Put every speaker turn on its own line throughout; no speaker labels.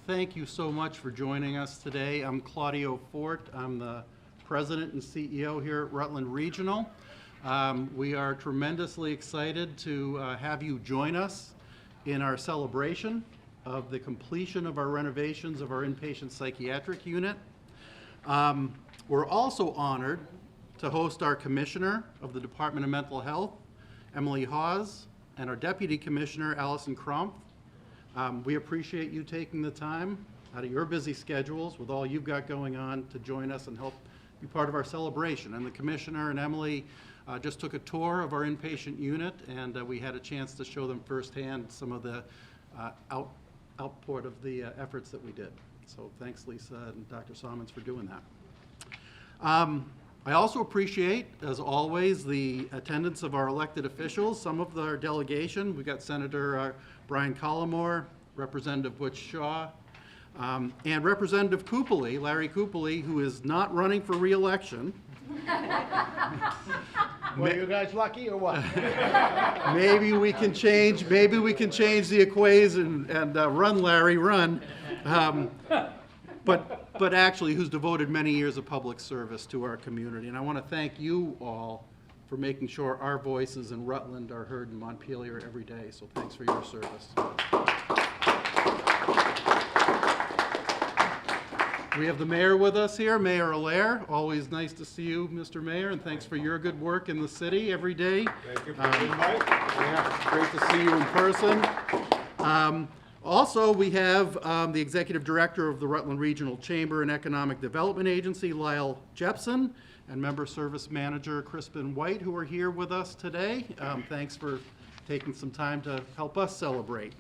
thank you so much for joining us today. I'm Claudio Fort. I'm the President and CEO here at Rutland Regional. We are tremendously excited to have you join us in our celebration of the completion of our renovations of our inpatient psychiatric unit. We're also honored to host our Commissioner of the Department of Mental Health, Emily Hawes, and our Deputy Commissioner, Allison Crump. We appreciate you taking the time out of your busy schedules with all you've got going on to join us and help be part of our celebration. And the Commissioner and Emily just took a tour of our inpatient unit, and we had a chance to show them firsthand some of the output of the efforts that we did. So thanks, Lisa and Dr. Salmons, for doing that. I also appreciate, as always, the attendance of our elected officials. Some of our delegation, we got Senator Brian Collmore, Representative Butch Shaw, and Representative Coopely, Larry Coopely, who is not running for re-election.
Were you guys lucky or what?
Maybe we can change the equation and run, Larry, run. But actually, who's devoted many years of public service to our community. And I want to thank you all for making sure our voices in Rutland are heard in Montpelier every day. So thanks for your service. We have the mayor with us here, Mayor Allaire. Always nice to see you, Mr. Mayor, and thanks for your good work in the city every day.
Thank you for the invite.
Yeah, great to see you in person. Also, we have the Executive Director of the Rutland Regional Chamber and Economic Development Agency, Lyle Jepson, and Member Service Manager Crispin White, who are here with us today. Thanks for taking some time to help us celebrate.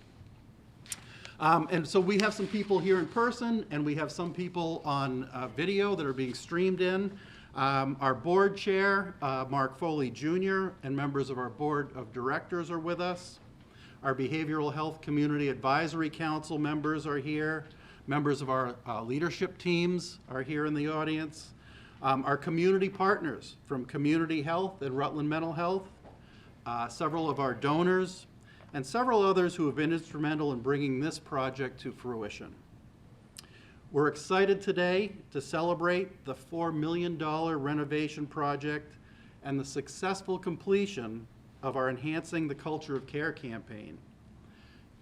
And so we have some people here in person, and we have some people on video that are being streamed in. Our board chair, Mark Foley Jr., and members of our board of directors are with us. Our Behavioral Health Community Advisory Council members are here. Members of our leadership teams are here in the audience. Our community partners from Community Health and Rutland Mental Health, several of our donors, and several others who have been instrumental in bringing this project to fruition. We're excited today to celebrate the $4 million renovation project and the successful completion of our Enhancing the Culture of Care campaign.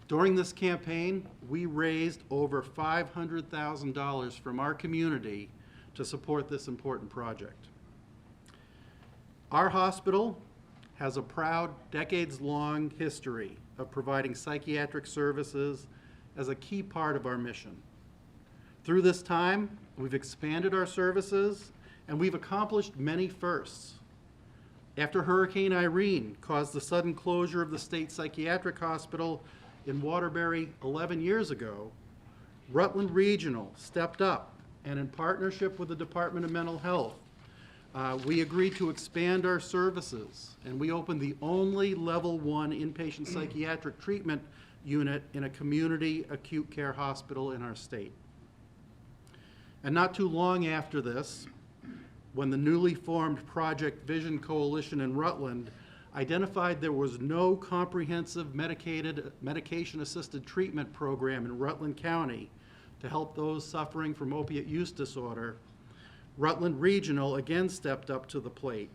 During this campaign, we raised over $500,000 from our community to support this important project. Our hospital has a proud, decades-long history of providing psychiatric services as a key part of our mission. Through this time, we've expanded our services, and we've accomplished many firsts. After Hurricane Irene caused the sudden closure of the state psychiatric hospital in Waterbury 11 years ago, Rutland Regional stepped up, and in partnership with the Department of Mental Health, we agreed to expand our services, and we opened the only level 1 inpatient psychiatric treatment unit in a community acute care hospital in our state. And not too long after this, when the newly formed Project Vision Coalition in Rutland identified there was no comprehensive medication-assisted treatment program in Rutland County to help those suffering from opiate use disorder, Rutland Regional again stepped up to the plate,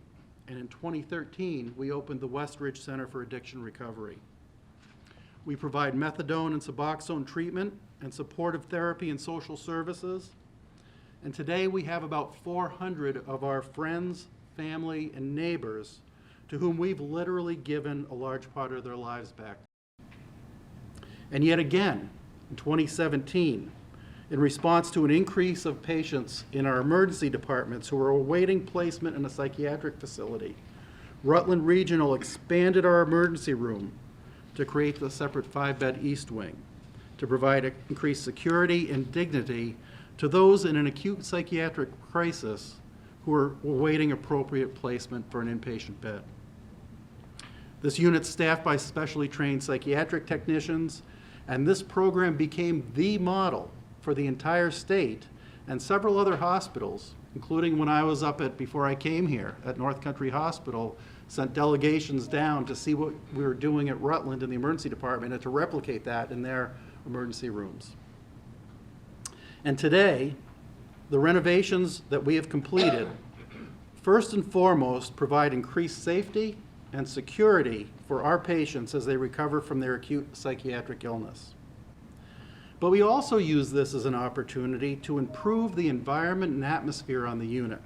and in 2013, we opened the Westridge Center for Addiction Recovery. We provide methadone and Suboxone treatment and supportive therapy and social services. And today we have about 400 of our friends, family, and neighbors to whom we've literally given a large part of their lives back. And yet again, in 2017, in response to an increase of patients in our emergency departments who are awaiting placement in a psychiatric facility, Rutland Regional expanded our emergency room to create the separate 5-bed East Wing to provide increased security and dignity to those in an acute psychiatric crisis who are awaiting appropriate placement for an inpatient bed. This unit's staffed by specially trained psychiatric technicians, and this program became the model for the entire state and several other hospitals, including when I was up before I came here at North Country Hospital, sent delegations down to see what we were doing at Rutland in the emergency department and to replicate that in their emergency rooms. And today, the renovations that we have completed, first and foremost, provide increased safety and security for our patients as they recover from their acute psychiatric illness. But we also use this as an opportunity to improve the environment and atmosphere on the unit.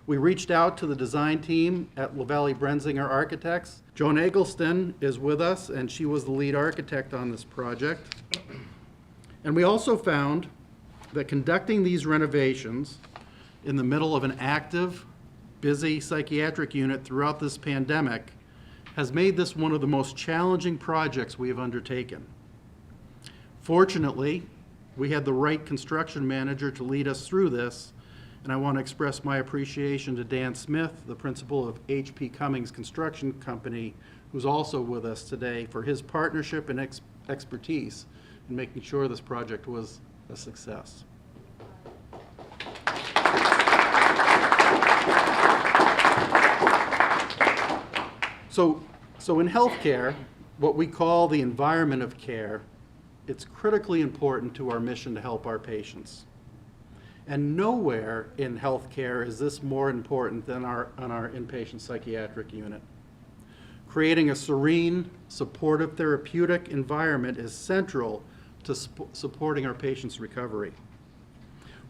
We reached out to the design team at LaValle Brenzinger Architects. Joan Eggleston is with us, and she was the lead architect on this project. And we also found that conducting these renovations in the middle of an active, busy psychiatric unit throughout this pandemic has made this one of the most challenging projects we have undertaken. Fortunately, we had the right construction manager to lead us through this, and I want to express my appreciation to Dan Smith, the principal of H.P. Cummings Construction Company, who's also with us today, for his partnership and expertise in making sure this project was a success. So in healthcare, what we call the environment of care, it's critically important to our mission to help our patients. And nowhere in healthcare is this more important than on our inpatient psychiatric unit. Creating a serene, supportive, therapeutic environment is central to supporting our patients' recovery.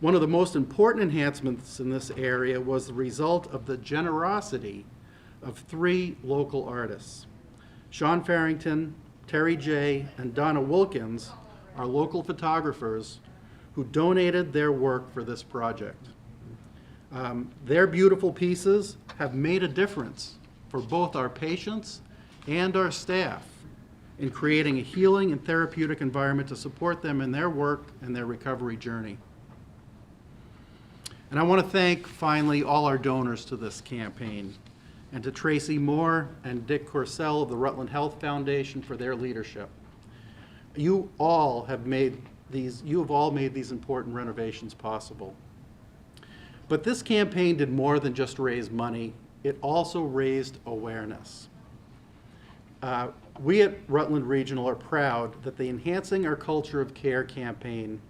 One of the most important enhancements in this area was the result of the generosity of 3 local artists. Sean Farrington, Terry J., and Donna Wilkins are local photographers who donated their work for this project. Their beautiful pieces have made a difference for both our patients and our staff in creating a healing and therapeutic environment to support them in their work and their recovery journey. And I want to thank, finally, all our donors to this campaign, and to Tracy Moore and Dick Corsell of the Rutland Health Foundation for their leadership. You have all made these important renovations possible. But this campaign did more than just raise money. It also raised awareness. We at Rutland Regional are proud that the Enhancing Our Culture of Care campaign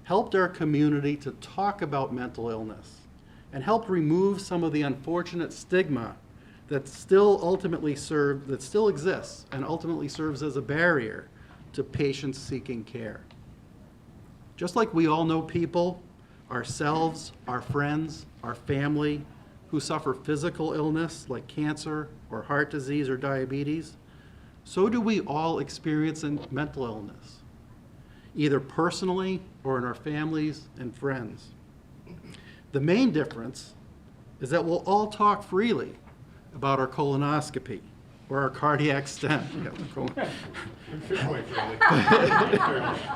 helped our community to talk about mental illness and helped remove some of the unfortunate stigma that still exists and ultimately serves as a barrier to patients seeking care. Just like we all know people, ourselves, our friends, our family, who suffer physical illness like cancer or heart disease or diabetes, so do we all experience mental illness, either personally or in our families and friends. The main difference is that we'll all talk freely about our colonoscopy or our cardiac stent.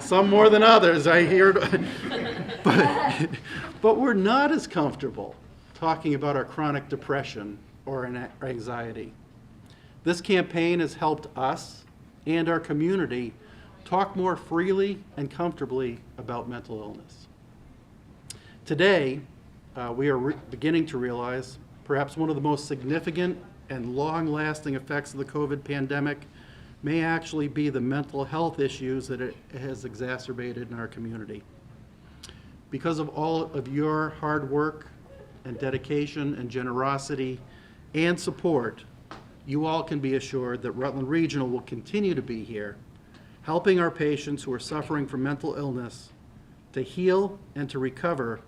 Some more than others, I hear. But we're not as comfortable talking about our chronic depression or anxiety. This campaign has helped us and our community talk more freely and comfortably about mental illness. Today, we are beginning to realize perhaps one of the most significant and long-lasting effects of the COVID pandemic may actually be the mental health issues that it has exacerbated in our community. Because of all of your hard work and dedication and generosity and support, you all can be assured that Rutland Regional will continue to be here, helping our patients who are suffering from mental illness to heal and to recover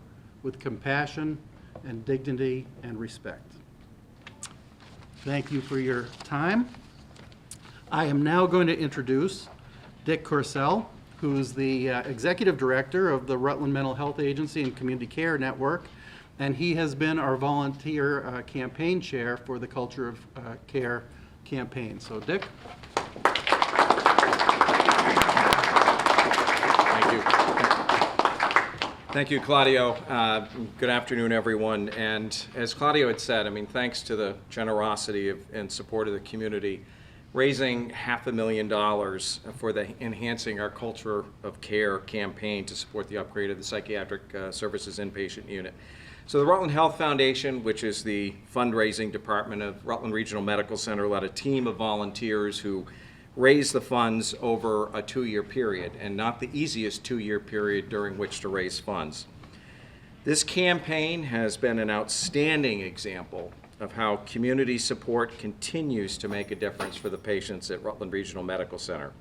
with compassion and dignity and respect. Thank you for your time. I am now going to introduce Dick Corsell, who is the Executive Director of the Rutland Mental Health Agency and Community Care Network, and he has been our volunteer campaign chair for the Culture of Care campaign. So, Dick.
Thank you, Claudio. Good afternoon, everyone. And as Claudio had said, thanks to the generosity and support of the community, raising $500,000 for the Enhancing Our Culture of Care campaign to support the upgrade of the Psychiatric Services Inpatient Unit. So the Rutland Health Foundation, which is the fundraising department of Rutland Regional Medical Center, led a team of volunteers who raise the funds over a 2-year period, and not the easiest 2-year period during which to raise funds. This campaign has been an outstanding example of how community support continues to make a difference for the patients at Rutland Regional Medical Center.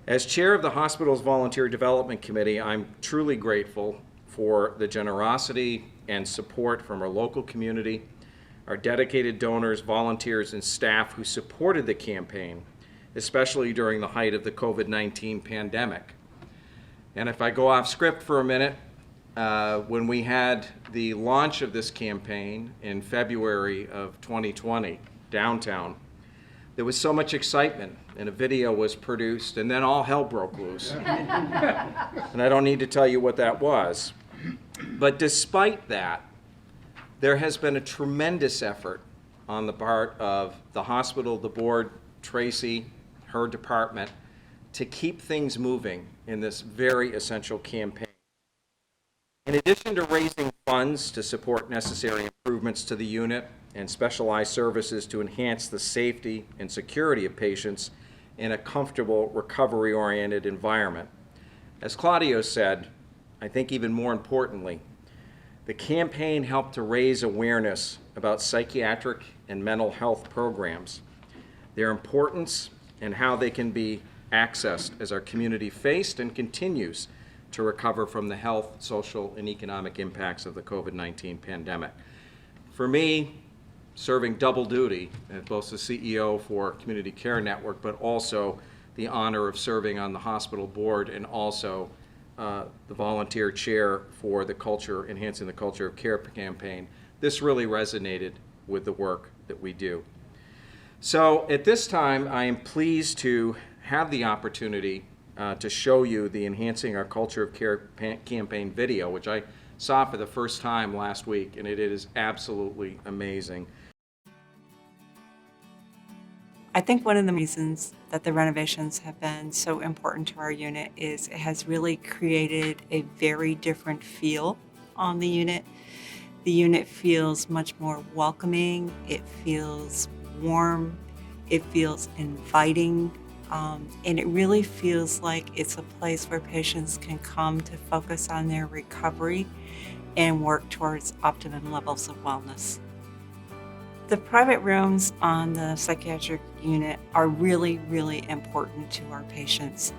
As chair of the hospital's Volunteer Development Committee, I'm truly grateful for the generosity and support from our local community, our dedicated donors, volunteers, and staff who supported the campaign, especially during the height of the COVID-19 pandemic. And if I go off script for a minute, when we had the launch of this campaign in February of 2020 downtown, there was so much excitement, and a video was produced, and then all hell broke loose. And I don't need to tell you what that was. But despite that, there has been a tremendous effort on the part of the hospital, the board, Tracy, her department, to keep things moving in this very essential campaign. In addition to raising funds to support necessary improvements to the unit and specialized services to enhance the safety and security of patients in a comfortable, recovery-oriented environment, as Claudio said, I think even more importantly, the campaign helped to raise awareness about psychiatric and mental health programs, their importance, and how they can be accessed as our community faced and continues to recover from the health, social, and economic impacts of the COVID-19 pandemic. For me, serving double duty as both the CEO for Community Care Network, but also the honor of serving on the hospital board and also the volunteer chair for the Enhancing the Culture of Care campaign, this really resonated with the work that we do. So at this time, I am pleased to have the opportunity to show you the Enhancing Our Culture of Care campaign video, which I saw for the first time last week, and it is absolutely amazing.
I think one of the reasons that the renovations have been so important to our unit is it has really created a very different feel on the unit. The unit feels much more welcoming, it feels warm, it feels inviting, and it really feels like it's a place where patients can come to focus on their recovery and work towards optimum levels of wellness. The private rooms on the psychiatric unit are really, really important to our patients.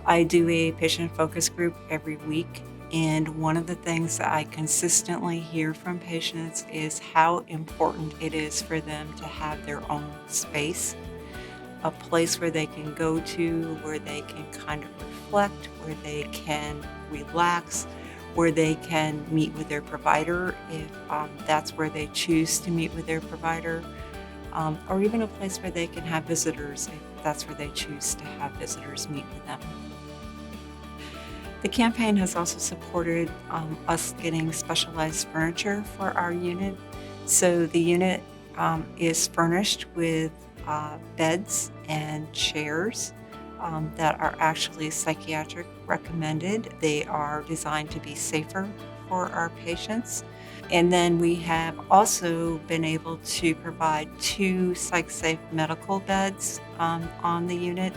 I do a patient focus group every week, and one of the things that I consistently hear from patients is how important it is for them to have their own space, a place where they can go to, where they can kind of reflect, where they can relax, where they can meet with their provider if that's where they choose to meet with their provider, or even a place where they can have visitors if that's where they choose to have visitors meet with them. The campaign has also supported us getting specialized furniture for our unit. So the unit is furnished with beds and chairs that are actually psychiatric recommended. They are designed to be safer for our patients. And then we have also been able to provide 2 psych-safe medical beds on the unit.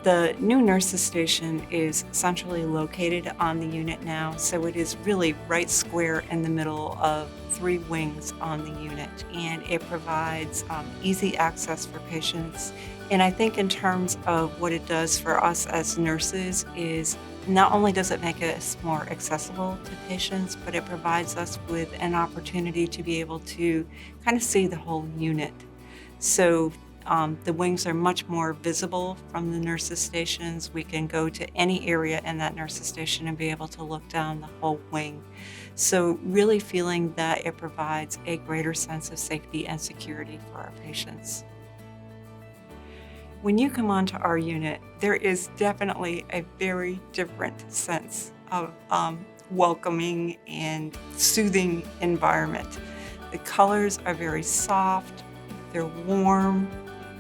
The new nurses station is centrally located on the unit now, so it is really right square in the middle of 3 wings on the unit, and it provides easy access for patients. And I think in terms of what it does for us as nurses is not only does it make us more accessible to patients, but it provides us with an opportunity to be able to kind of see the whole unit. So the wings are much more visible from the nurses' stations. We can go to any area in that nurses' station and be able to look down the whole wing. So really feeling that it provides a greater sense of safety and security for our patients. When you come onto our unit, there is definitely a very different sense of welcoming and soothing environment. The colors are very soft, they're warm,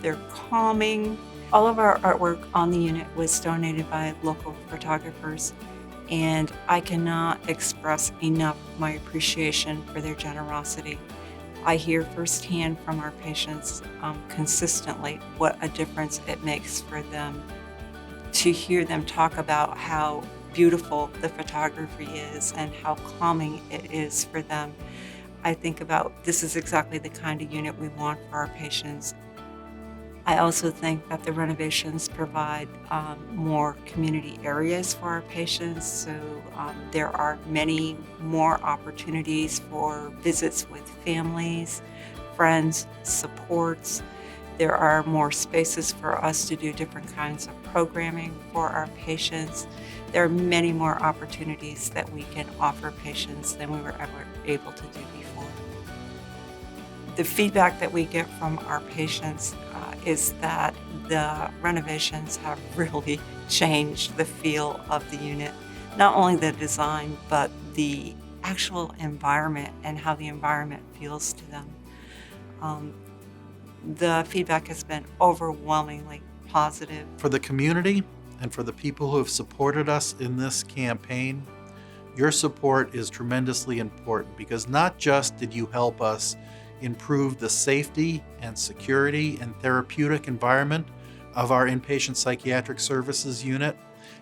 they're calming. All of our artwork on the unit was donated by local photographers, and I cannot express enough my appreciation for their generosity. I hear firsthand from our patients consistently what a difference it makes for them to hear them talk about how beautiful the photography is and how calming it is for them. I think about this is exactly the kind of unit we want for our patients. I also think that the renovations provide more community areas for our patients, so there are many more opportunities for visits with families, friends, supports. There are more spaces for us to do different kinds of programming for our patients. There are many more opportunities that we can offer patients than we were ever able to do before. The feedback that we get from our patients is that the renovations have really changed the feel of the unit. Not only the design, but the actual environment and how the environment feels to them. The feedback has been overwhelmingly positive.
For the community and for the people who have supported us in this campaign, your support is tremendously important because not just did you help us improve the safety and security and therapeutic environment of our inpatient psychiatric services unit,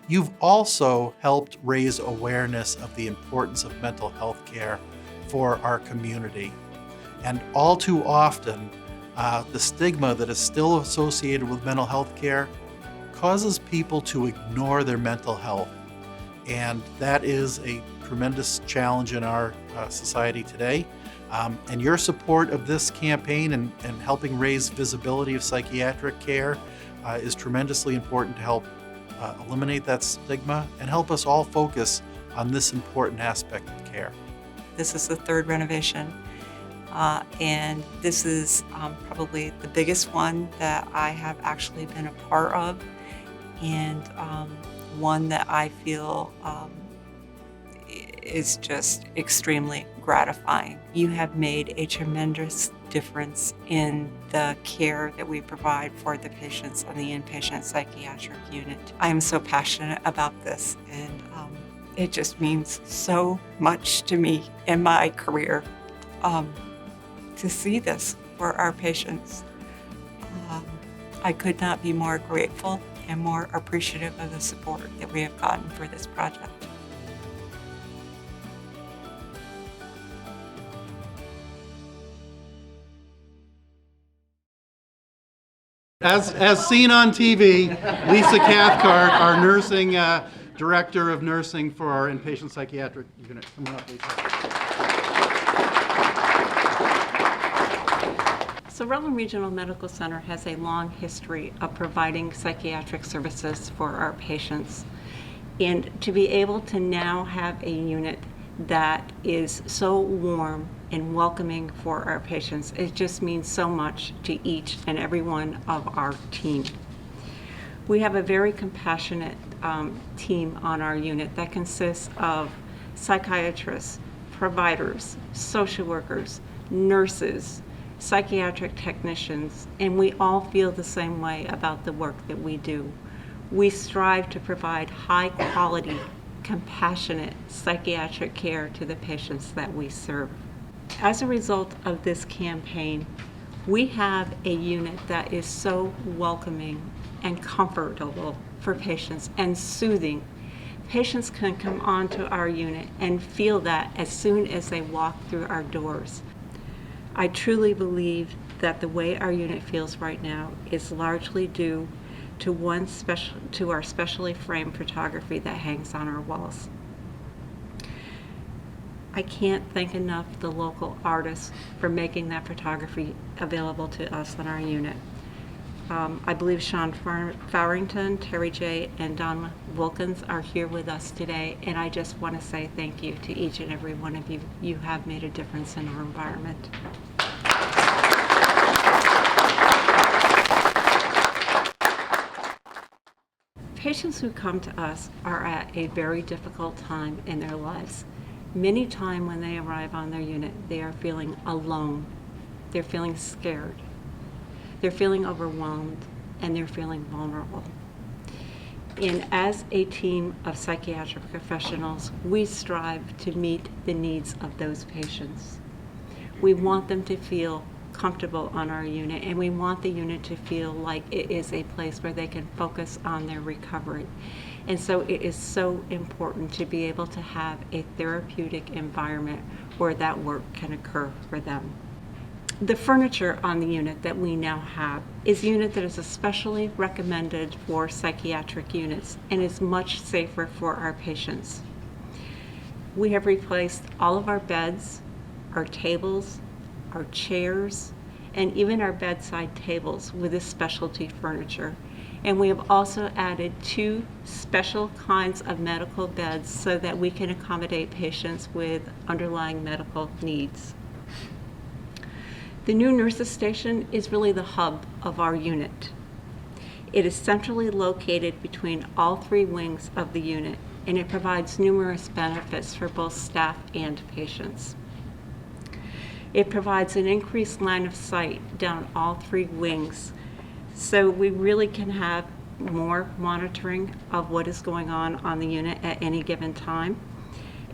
you've also helped raise awareness of the importance of mental health care for our community. And all too often, the stigma that is still associated with mental health care causes people to ignore their mental health. And that is a tremendous challenge in our society today. And your support of this campaign and helping raise visibility of psychiatric care is tremendously important to help eliminate that stigma and help us all focus on this important aspect of care.
This is the third renovation, and this is probably the biggest one that I have actually been a part of, and one that I feel is just extremely gratifying. You have made a tremendous difference in the care that we provide for the patients on the inpatient psychiatric unit. I am so passionate about this, and it just means so much to me in my career to see this for our patients. I could not be more grateful and more appreciative of the support that we have gotten for this project.
As seen on TV, Lisa Cathcart, our nursing director of nursing for our inpatient psychiatric unit. Come on up, Lisa.
So Rutland Regional Medical Center has a long history of providing psychiatric services for our patients. And to be able to now have a unit that is so warm and welcoming for our patients, it just means so much to each and every one of our team. We have a very compassionate team on our unit that consists of psychiatrists, providers, social workers, nurses, psychiatric technicians, and we all feel the same way about the work that we do. We strive to provide high quality, compassionate psychiatric care to the patients that we serve. As a result of this campaign, we have a unit that is so welcoming and comfortable for patients and soothing. Patients can come onto our unit and feel that as soon as they walk through our doors. I truly believe that the way our unit feels right now is largely due to our specially framed photography that hangs on our walls. I can't thank enough the local artists for making that photography available to us in our unit. I believe Sean Farrington, Terry J., and Don Wilkins are here with us today, and I just want to say thank you to each and every one of you. You have made a difference in our environment. Patients who come to us are at a very difficult time in their lives. Many times when they arrive on their unit, they are feeling alone. They're feeling scared. They're feeling overwhelmed, and they're feeling vulnerable. And as a team of psychiatric professionals, we strive to meet the needs of those patients. We want them to feel comfortable on our unit, and we want the unit to feel like it is a place where they can focus on their recovery. And so it is so important to be able to have a therapeutic environment where that work can occur for them. The furniture on the unit that we now have is a unit that is especially recommended for psychiatric units and is much safer for our patients. We have replaced all of our beds, our tables, our chairs, and even our bedside tables with this specialty furniture. And we have also added 2 special kinds of medical beds so that we can accommodate patients with underlying medical needs. The new nurses station is really the hub of our unit. It is centrally located between all 3 wings of the unit, and it provides numerous benefits for both staff and patients. It provides an increased line of sight down all 3 wings, so we really can have more monitoring of what is going on the unit at any given time.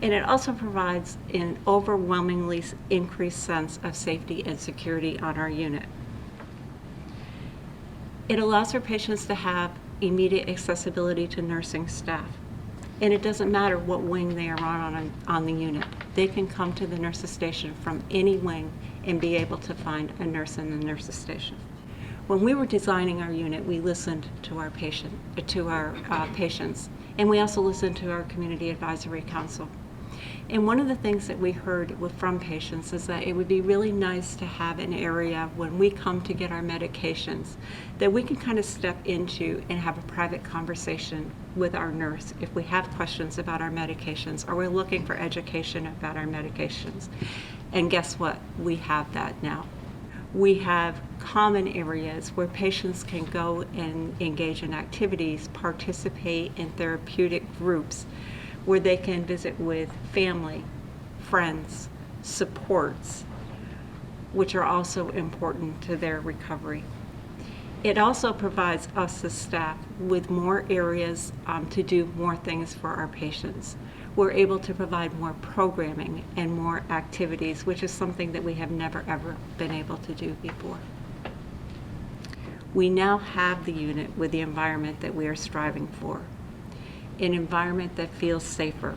And it also provides an overwhelmingly increased sense of safety and security on our unit. It allows our patients to have immediate accessibility to nursing staff. And it doesn't matter what wing they are on the unit. They can come to the nurses station from any wing and be able to find a nurse in the nurses station. When we were designing our unit, we listened to our patients, and we also listened to our Community Advisory Council. And one of the things that we heard from patients is that it would be really nice to have an area when we come to get our medications that we can kind of step into and have a private conversation with our nurse if we have questions about our medications or we're looking for education about our medications. And guess what? We have that now. We have common areas where patients can go and engage in activities, participate in therapeutic groups, where they can visit with family, friends, supports, which are also important to their recovery. It also provides us as staff with more areas to do more things for our patients. We're able to provide more programming and more activities, which is something that we have never ever been able to do before. We now have the unit with the environment that we are striving for. An environment that feels safer,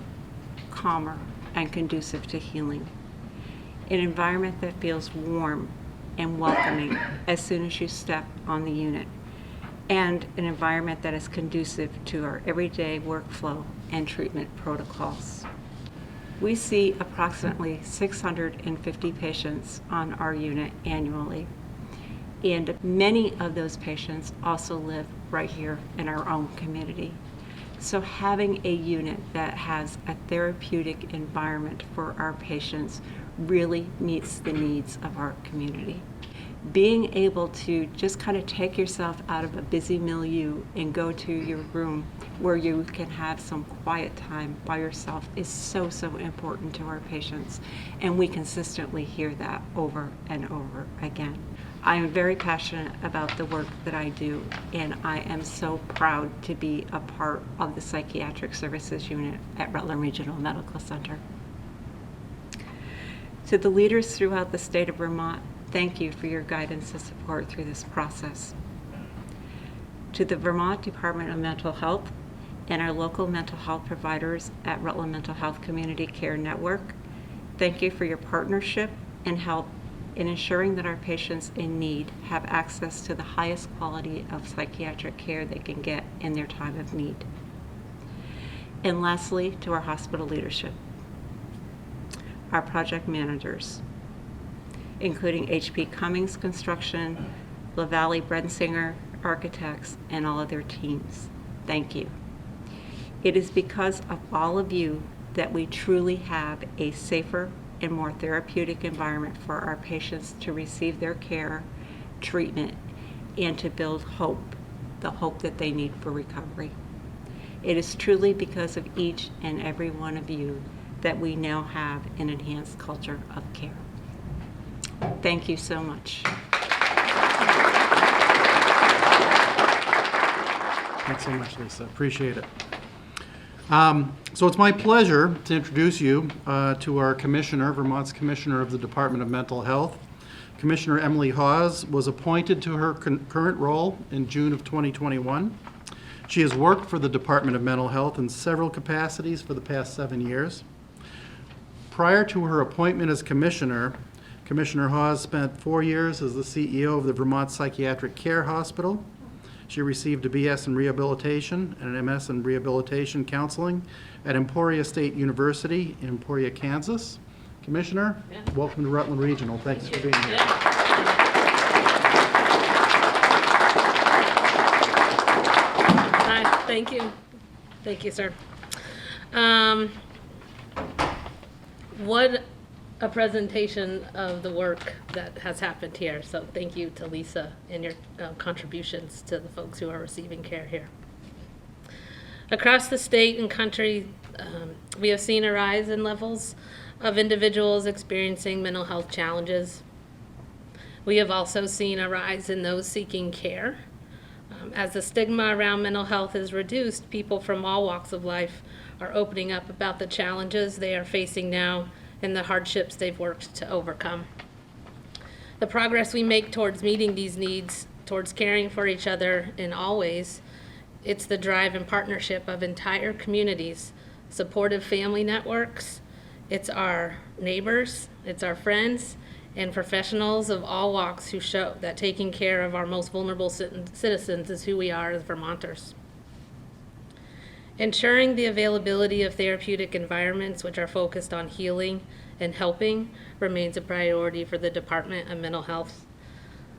calmer, and conducive to healing. An environment that feels warm and welcoming as soon as you step on the unit. And an environment that is conducive to our everyday workflow and treatment protocols. We see approximately 650 patients on our unit annually. And many of those patients also live right here in our own community. So having a unit that has a therapeutic environment for our patients really meets the needs of our community. Being able to just kind of take yourself out of a busy milieu and go to your room where you can have some quiet time by yourself is so, so important to our patients. And we consistently hear that over and over again. I am very passionate about the work that I do, and I am so proud to be a part of the Psychiatric Services Unit at Rutland Regional Medical Center. To the leaders throughout the state of Vermont, thank you for your guidance and support through this process. To the Vermont Department of Mental Health and our local mental health providers at Rutland Mental Health Community Care Network, thank you for your partnership and help in ensuring that our patients in need have access to the highest quality of psychiatric care they can get in their time of need. And lastly, to our hospital leadership, our project managers, including H.P. Cummings Construction, LaValle Brensinger Architects, and all of their teams. Thank you. It is because of all of you that we truly have a safer and more therapeutic environment for our patients to receive their care, treatment, and to build hope, the hope that they need for recovery. It is truly because of each and every one of you that we now have an enhanced culture of care. Thank you so much.
Thanks so much, Lisa. Appreciate it. So it's my pleasure to introduce you to our commissioner, Vermont's Commissioner of the Department of Mental Health. Commissioner Emily Hawes was appointed to her current role in June of 2021. She has worked for the Department of Mental Health in several capacities for the past 7 years. Prior to her appointment as commissioner, Commissioner Hawes spent 4 years as the CEO of the Vermont Psychiatric Care Hospital. She received a BS in rehabilitation and an MS in rehabilitation counseling at Emporia State University in Emporia, Kansas. Commissioner, welcome to Rutland Regional. Thanks for being here.
Hi, thank you. Thank you, sir. What a presentation of the work that has happened here. So thank you to Lisa and your contributions to the folks who are receiving care here. Across the state and country, we have seen a rise in levels of individuals experiencing mental health challenges. We have also seen a rise in those seeking care. As the stigma around mental health is reduced, people from all walks of life are opening up about the challenges they are facing now and the hardships they've worked to overcome. The progress we make towards meeting these needs, towards caring for each other in all ways, it's the drive and partnership of entire communities, supportive family networks, it's our neighbors, it's our friends, and professionals of all walks who show that taking care of our most vulnerable citizens is who we are as Vermonters. Ensuring the availability of therapeutic environments which are focused on healing and helping remains a priority for the Department of Mental Health.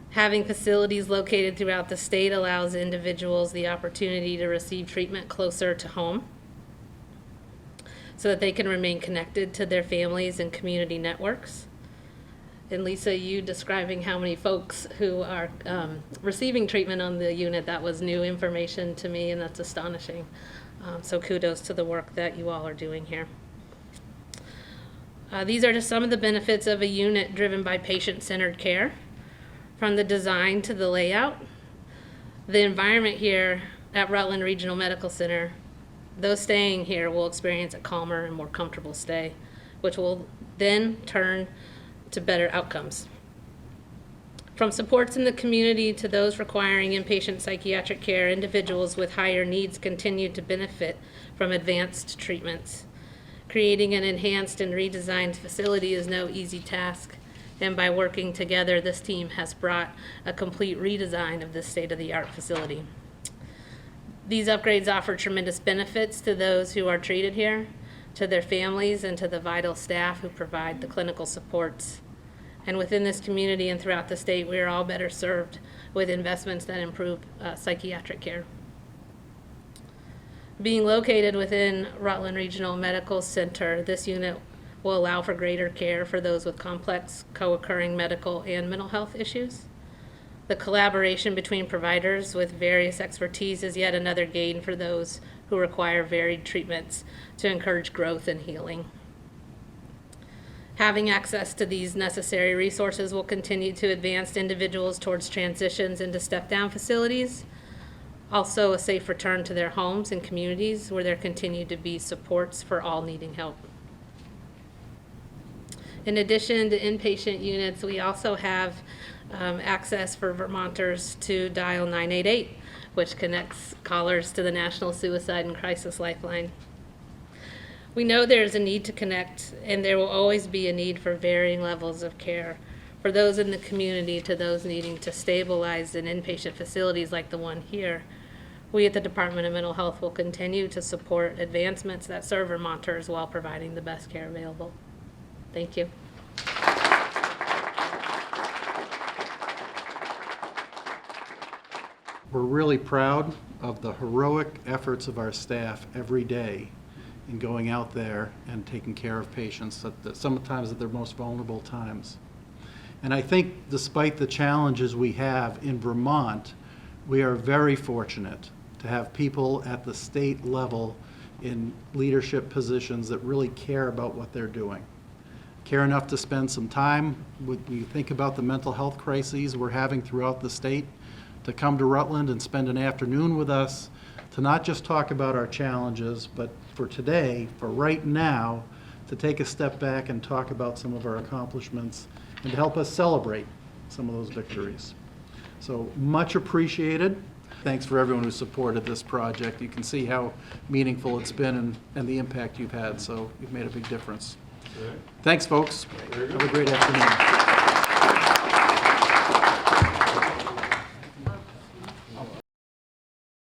Having facilities located throughout the state allows individuals the opportunity to receive treatment closer to home so that they can remain connected to their families and community networks. And Lisa, you describing how many folks who are receiving treatment on the unit, that was new information to me, and that's astonishing. So kudos to the work that you all are doing here. These are just some of the benefits of a unit driven by patient-centered care. From the design to the layout, the environment here at Rutland Regional Medical Center, those staying here will experience a calmer and more comfortable stay, which will then turn to better outcomes. From supports in the community to those requiring inpatient psychiatric care, individuals with higher needs continue to benefit from advanced treatments. Creating an enhanced and redesigned facility is no easy task, and by working together, this team has brought a complete redesign of this state-of-the-art facility. These upgrades offer tremendous benefits to those who are treated here, to their families, and to the vital staff who provide the clinical supports. And within this community and throughout the state, we are all better served with investments that improve psychiatric care. Being located within Rutland Regional Medical Center, this unit will allow for greater care for those with complex co-occurring medical and mental health issues. The collaboration between providers with various expertise is yet another gain for those who require varied treatments to encourage growth and healing. Having access to these necessary resources will continue to advance individuals towards transitions into step-down facilities, also a safe return to their homes and communities where there continue to be supports for all needing help. In addition to inpatient units, we also have access for Vermonters to dial 988, which connects callers to the National Suicide and Crisis Lifeline. We know there's a need to connect, and there will always be a need for varying levels of care for those in the community to those needing to stabilize in inpatient facilities like the one here. We at the Department of Mental Health will continue to support advancements that serve Vermonters while providing the best care available. Thank you.
We're really proud of the heroic efforts of our staff every day in going out there and taking care of patients sometimes at their most vulnerable times. And I think despite the challenges we have in Vermont, we are very fortunate to have people at the state level in leadership positions that really care about what they're doing. Care enough to spend some time when you think about the mental health crises we're having throughout the state, to come to Rutland and spend an afternoon with us, to not just talk about our challenges, but for today, for right now, to take a step back and talk about some of our accomplishments and to help us celebrate some of those victories. So much appreciated. Thanks for everyone who supported this project. You can see how meaningful it's been and the impact you've had, so you've made a big difference. Thanks, folks. Have a great afternoon.